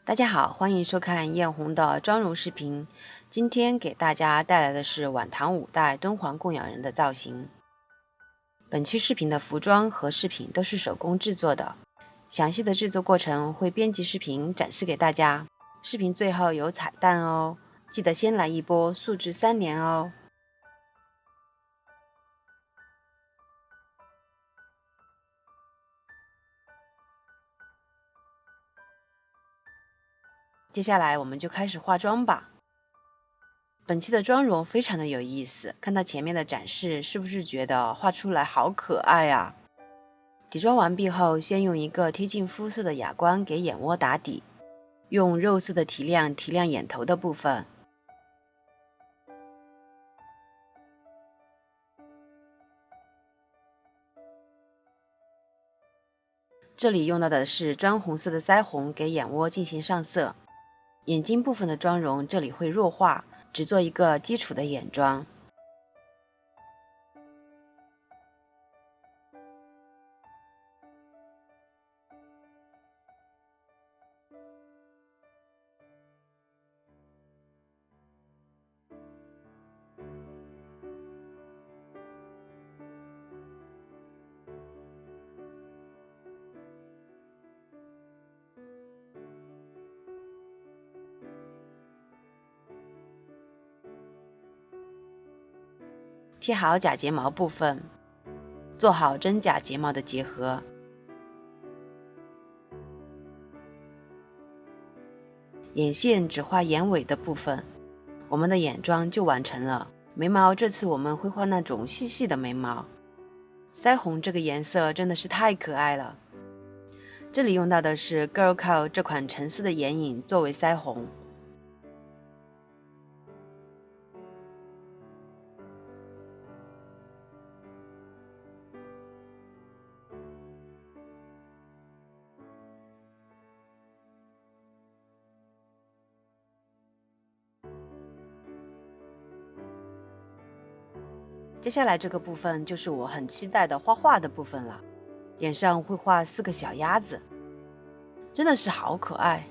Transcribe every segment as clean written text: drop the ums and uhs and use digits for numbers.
大家好，欢迎收看艳红的妆容视频。今天给大家带来的是晚唐5代敦煌供养人的造型。本期视频的服装和饰品都是手工制作的，详细的制作过程会编辑视频展示给大家。视频最后有彩蛋哦，记得先来一波素质3连哦。接下来我们就开始化妆吧。本期的妆容非常的有意思，看到前面的展示，是不是觉得画出来好可爱啊？底妆完毕后，先用一个贴近肤色的哑光给眼窝打底，用肉色的提亮眼头的部分。这里用到的是砖红色的腮红，给眼窝进行上色。眼睛部分的妆容这里会弱化，只做一个基础的眼妆。贴好假睫毛部分，做好真假睫毛的结合。眼线只画眼尾的部分，我们的眼妆就完成了。眉毛这次我们会画那种细细的眉毛。腮红这个颜色真的是太可爱了，这里用到的是 Girl Co 这款橙色的眼影作为腮红。接下来这个部分就是我很期待的画画的部分了，脸上会画4个小鸭子，真的是好可爱。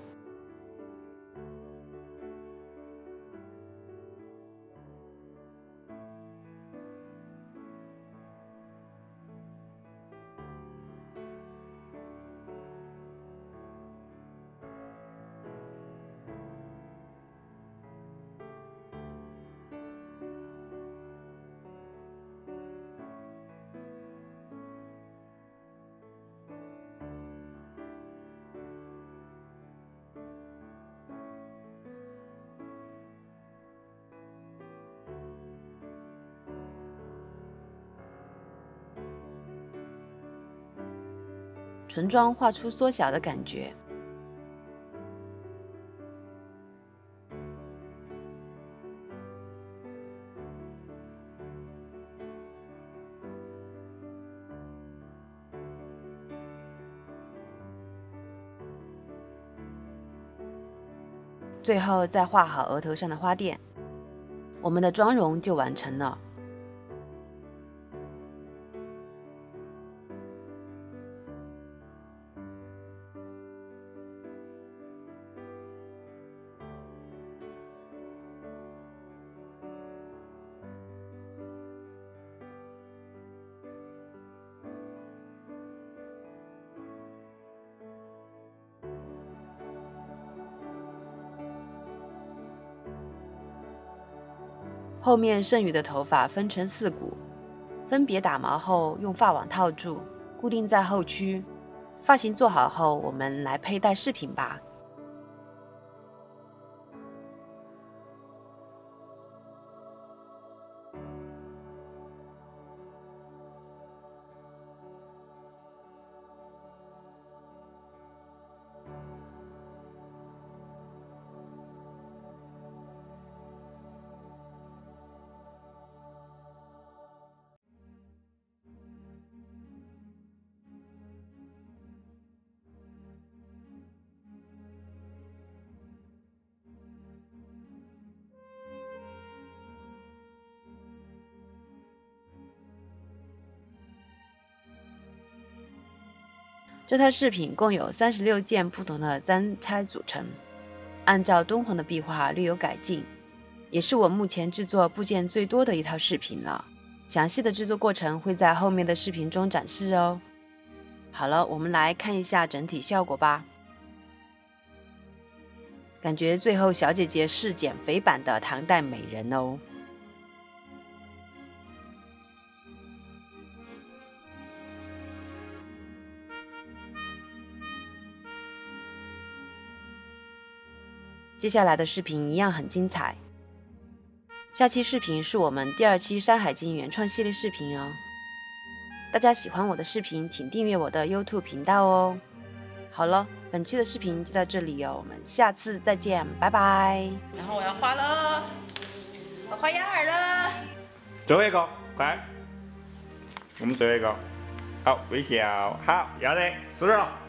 唇妆画出缩小的感觉。最后再画好额头上的花钿，我们的妆容就完成了。后面剩余的头发分成4股，分别打毛后用发网套住，固定在后区。发型做好后，我们来佩戴饰品吧。这套饰品共有36件不同的簪钗组成，按照敦煌的壁画略有改进，也是我目前制作部件最多的一套饰品了。详细的制作过程会在后面的视频中展示哦。好了，我们来看一下整体效果吧。感觉最后小姐姐是减肥版的唐代美人哦。接下来的视频一样很精彩。下期视频是我们第2期《山海经》原创系列视频哦。大家喜欢我的视频，请订阅我的 YouTube 频道哦。好了，本期的视频就到这里哦，我们下次再见，拜拜。然后我要画了，我画眼儿了。最后一个，快！我们最后一个，好，微笑，好，要得，是了。